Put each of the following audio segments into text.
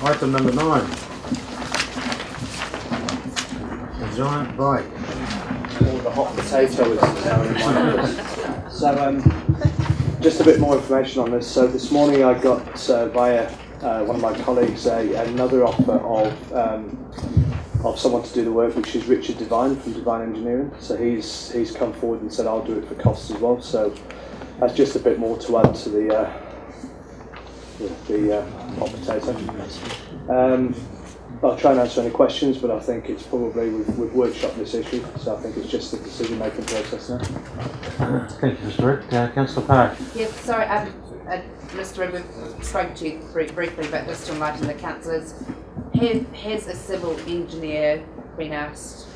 Item number 9. A giant bike. Or the hot potato is now in my office. So just a bit more information on this. So this morning I got via one of my colleagues another offer of someone to do the work, which is Richard Devine from Devine Engineering. So he's come forward and said I'll do it for costs as well. So that's just a bit more to add to the hot potato. I'll try and answer any questions, but I think it's probably we've workshopped this issue, so I think it's just the decision-making process now. Thank you, Mr. Rick. Councillor Park. Yes, sorry, Mr. Rick, we've spoken to you briefly, but just to enlighten the councillors, has a civil engineer been asked,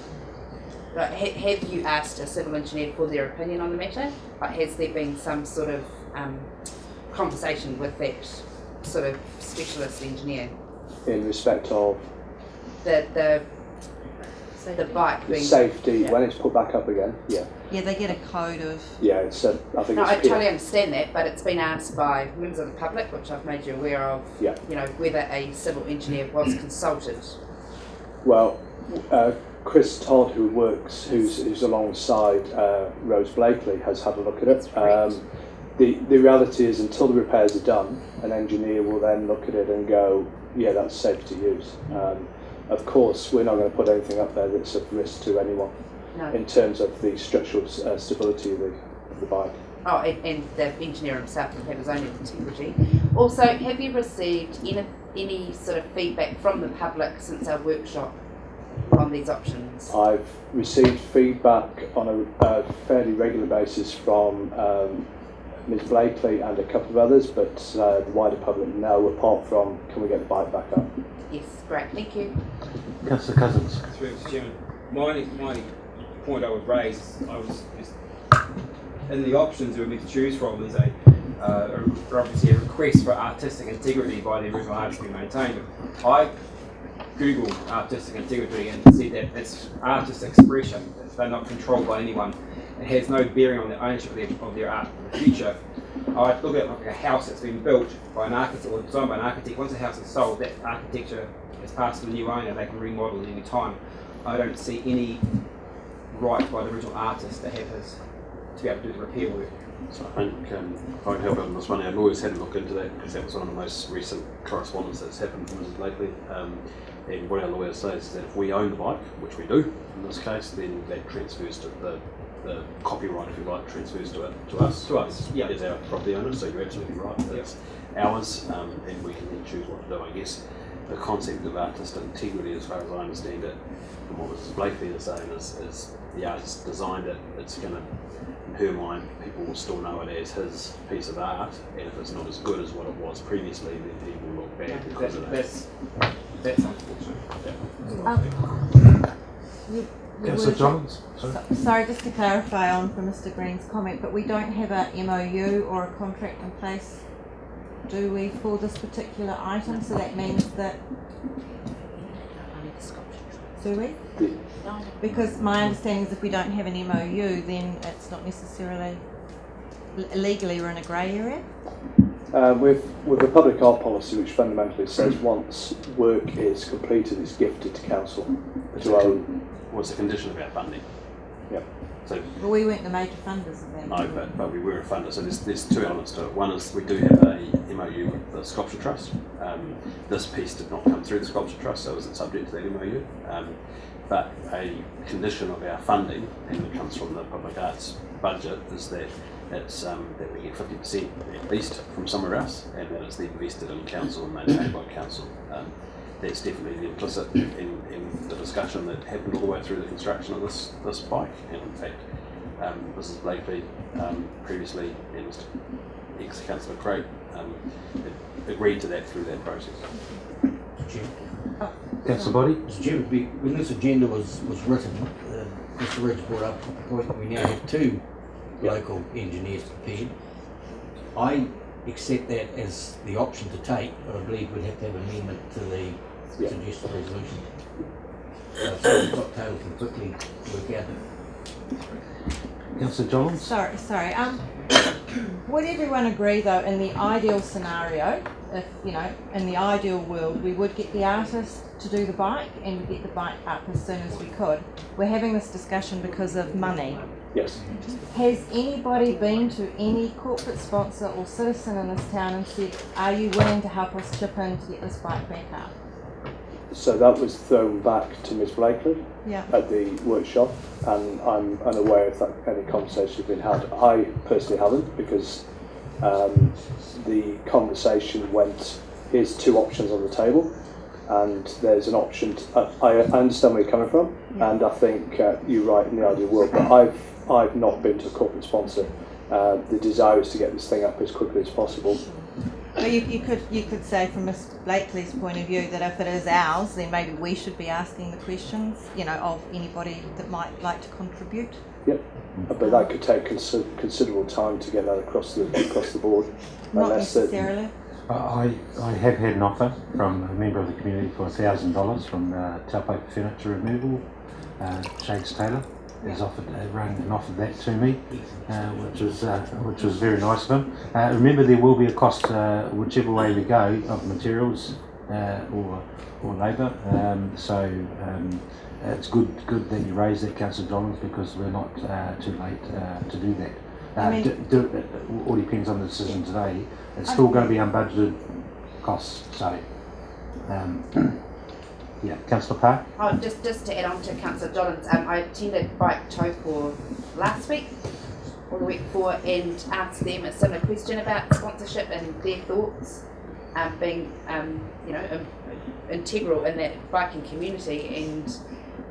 have you asked a civil engineer for their opinion on the matter? Has there been some sort of conversation with that sort of specialist engineer? In respect of? The bike being... Safety, when it's put back up again, yeah. Yeah, they get a code of... Yeah, it's I think No, it's... I totally understand that, but it's been asked by members of the public, which I've made you aware of, yeah. You know, whether a civil engineer was consulted. Well, Chris Todd, who's alongside Rose Blakely, has had a look at it. The reality is, until the repairs are done, an engineer will then look at it and go, yeah, that's safe to use. Of course, we're not going to put anything up there that's of risk to anyone, no, in terms of the structural stability of the bike. Oh, and the engineer himself will have his own integrity. Also, have you received any sort of feedback from the public since our workshop on these options? I've received feedback on a fairly regular basis from Ms Blakely and a couple of others, but the wider public no, apart from can we get the bike back up. Yes, great, thank you. Councillor Cousins. Mr. Chairman, my point I would raise, in the options we were to choose from is obviously a request for artistic integrity by the original artist to be maintained. I googled artistic integrity and said that it's artist expression, they're not controlled by anyone. It has no bearing on the ownership of their art in the future. I look at it like a house that's been built by an architect or designed by an architect. Once the house is sold, that architecture is passed to the new owner, they can remodel at any time. I don't see any right by the original artist to be able to do the repair work. So I think if I can help out on this one, our lawyers had a look into that because that was one of the most recent correspondence that's happened from Mrs. Blakely. And what our lawyer says is that if we own the bike, which we do in this case, then that transfers to the copyright, if you like, transfers to us. To us, yeah. As our property owner, so you're absolutely right. That's ours, and we can then choose what to do. I guess the concept of artist integrity, as far as I understand it, from what Mrs. Blakely is saying, is the artist designed it, it's going to, in her mind, people will still know it as his piece of art, and if it's not as good as what it was previously, then he will look bad because of that. That's unfortunate. Councillor Johns. Sorry, just to clarify on from Mr. Green's comment, but we don't have a MOU or a contract in place, do we, for this particular item? So that means that... Do we? Yeah. Because my understanding is if we don't have an MOU, then it's not necessarily... legally we're in a grey area? With the public art policy, which fundamentally says once work is completed, it's gifted to council to own. Was a condition of our funding. Yeah. So, but we weren't the major funders of that. No, but we were a funder. So there's two elements to it. One is we do have a MOU with the Sculpture Trust. This piece did not come through the Sculpture Trust, so it wasn't subject to that MOU. But a condition of our funding, and it comes from the public arts budget, is that it's that we get 50% at least from somewhere else, and that it's then invested in council and maintained by council. That's definitely implicit in the discussion that happened all the way through the construction of this bike, and in fact Mrs. Blakely previously and ex-Councillor Craig agreed to that through that process. Councillor Body. When this agenda was written, Mr. Ridge brought up the point that we now have two local engineers prepared. I accept that as the option to take, but I believe we'd have to have an amendment to the suggested resolution. So the cocktail can quickly work out. Councillor Johns? Sorry. Would everyone agree though, in the ideal scenario, if, you know, in the ideal world, we would get the artist to do the bike and we get the bike up as soon as we could? We're having this discussion because of money. Yes. Has anybody been to any corporate sponsor or citizen in this town and said, are you willing to help us chip in to get this bike back up? So that was thrown back to Ms Blakely Yeah. at the workshop, and I'm unaware if that any conversation has been had. I personally haven't, because the conversation went, here's two options on the table, and there's an option I understand where you're coming from, and I think you're right in the ideal world, but I've not been to a corporate sponsor. The desire is to get this thing up as quickly as possible. Well, you could say from Ms Blakely's point of view that if it is ours, then maybe we should be asking the questions, you know, of anybody that might like to contribute. Yep, but that could take considerable time to get that across the board. Not necessarily. I have had an offer from a member of the community for $1,000 from Taupo Furniture Removal. Shakes Taylor has offered that to me, which was very nice of him. Remember, there will be a cost whichever way we go of materials or labour. It's good that you raise that, Councillor Johns, because we're not too late to do that. It all depends on the decision today. It's still going to be unbudgeted costs. So, yeah, Councillor Park. Oh, just to add on to Councillor Johns, I attended Bike Taupo last week or the week before and asked them a similar question about sponsorship and their thoughts, being integral in that biking community,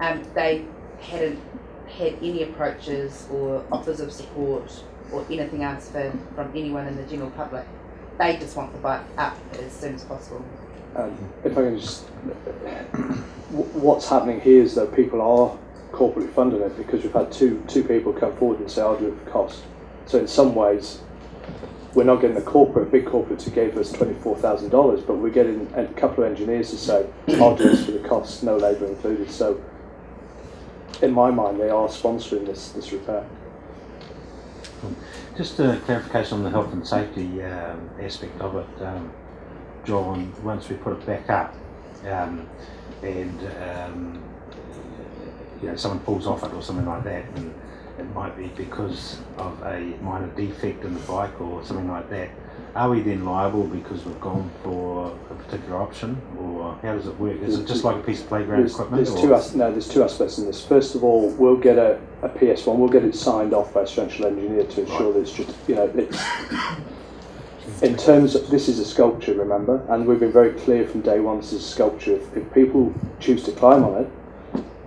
and they hadn't had any approaches or offers of support or anything else from anyone in the general public. They just want the bike up as soon as possible. If I can just, what's happening here is that people are corporately funding it, because we've had two people come forward and say, I'll do it for cost. So in some ways, we're not getting a big corporate who gave us $24,000, but we're getting a couple of engineers to say, I'll do this for the cost, no labour included. So in my mind, they are sponsoring this repair. Just a clarification on the health and safety aspect of it, John. Once we put it back up, and someone pulls off it or something like that, and it might be because of a minor defect in the bike or something like that, are we then liable because we've gone for a particular option, or how does it work? Is it just like a piece of playground equipment? There's two aspects in this. First of all, we'll get a PS1, we'll get it signed off by a structural engineer to ensure that it's just, it's in terms of, this is a sculpture, remember, and we've been very clear from day one, this is a sculpture. If people choose to climb on it,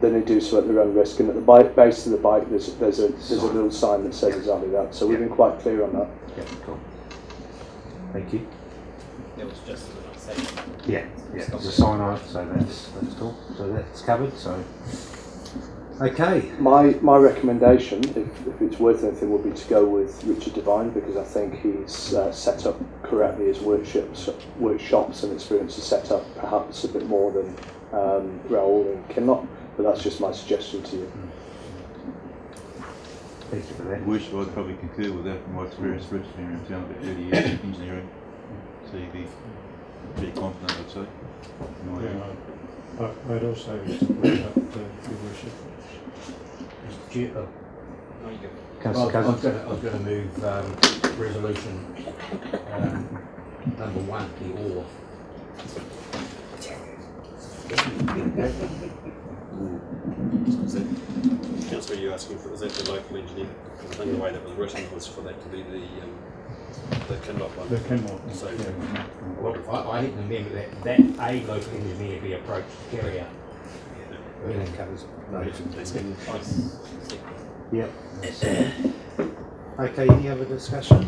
then they do so at their own risk, and at the base of the bike there's a little sign that says exactly that. So we've been quite clear on that. Yeah, cool. Thank you. It was just as I say. Yeah, there's a sign on it, so that's cool. So that's covered. So, okay. My recommendation, if it's worth anything, would be to go with Richard Devine, because I think he's set up correctly. His workshops and experience is set up perhaps a bit more than Raoul and Kinloch, but that's just my suggestion to you. Thank you for that. I'd probably concur with that from my experience for engineering in town, about 30 years of engineering. So you'd be pretty confident, I'd say. I'd also support that, your worship. Mr. Chair, Councillor Cousins. I was going to move resolution number 1, the OR. Councillor, are you asking for, is that the local engineer? Because I think the way that was written was for that to be the Kinloch one. The Kinloch. So, Well, I had an amendment that a local engineer be approached to carry out. That covers that's good. Yep. Okay, any other discussion?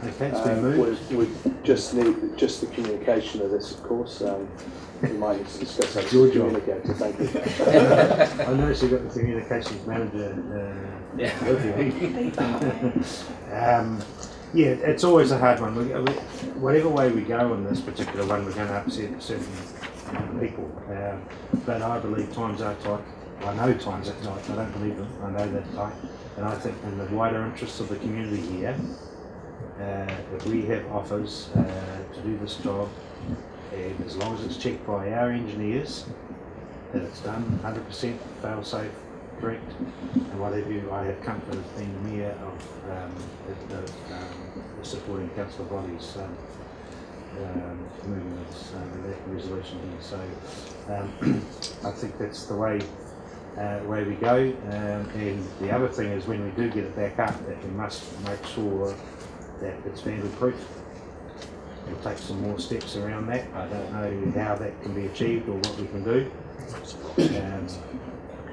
Okay, it's been moved. We just need the communication of this, of course. We might need to discuss that. Your job. Communicator, thank you. I noticed you've got the communications manager with you. Yeah, it's always a hard one. Whatever way we go on this particular one, we're going to upset certain people. But I believe times are tight, I know times that tight, I don't believe them, I know that tight. And I think in the wider interests of the community here, if we have offers to do this job, and as long as it's checked by our engineers, that it's done 100% fail safe, correct, and what have you, I have comfort as being the mayor of the supporting council bodies moving this that resolution here. So I think that's the way we go. And the other thing is when we do get it back up, that we must make sure that it's vandal proof. We'll take some more steps around that. I don't know how that can be achieved or what we can do.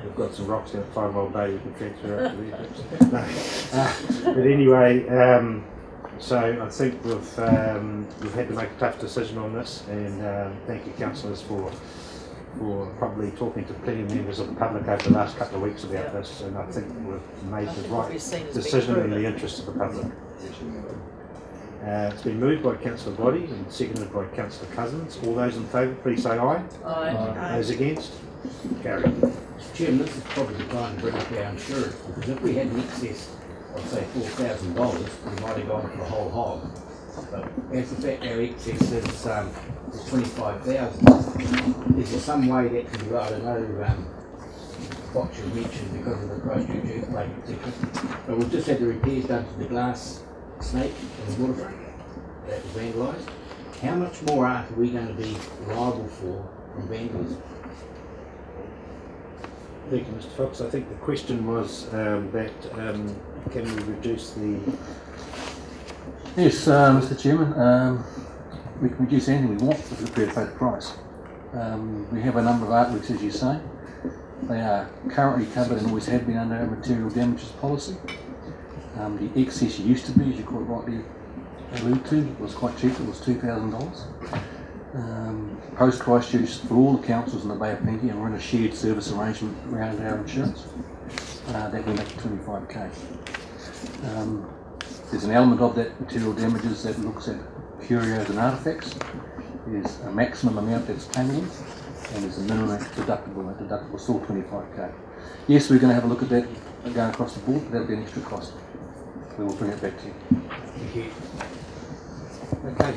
We've got some rocks down at 5 Mile Bay we can transfer up to there. But anyway, so I think we've had to make a tough decision on this, and thank you, councillors, for probably talking to plenty of members of the public over the last couple of weeks about this, and I think we've made the right decision in the interest of the public. It's been moved by Councillor Body and seconded by Councillor Cousins. All those in favour, please say aye. Aye. Those against? Carried. Mr. Chairman, this is probably the time to bring up our insurance, because if we had an excess of say $4,000, we might have gone for the whole hog. But as the fact our excess is 25,000, is there some way that can be, I don't know, what you mentioned because of the Christchurch earthquake, etc. But we've just had the repairs done to the glass snake in the waterfront that was vandalised. How much more are we going to be liable for from vandalism? Thank you, Mr. Fox. I think the question was that can we reduce the... Yes, Mr. Chairman, we can reduce anything we want if we're prepared to pay the price. We have a number of artworks, as you say. They are currently covered and always have been under our material damages policy. The excess used to be, as you quite rightly allude to, was quite cheap. It was $2,000. Post Christchurch, for all the councils in the Bay of Plenty, and we're in a shared service arrangement around our insurance, that went up to 25k. There's an element of that material damages that looks at curios and artefacts. There's a maximum amount that's claimable, and there's a minimum deductible. That deductible is still 25k. Yes, we're going to have a look at that going across the board, but that'll be an extra cost. We will bring it back to you. Thank you. Okay.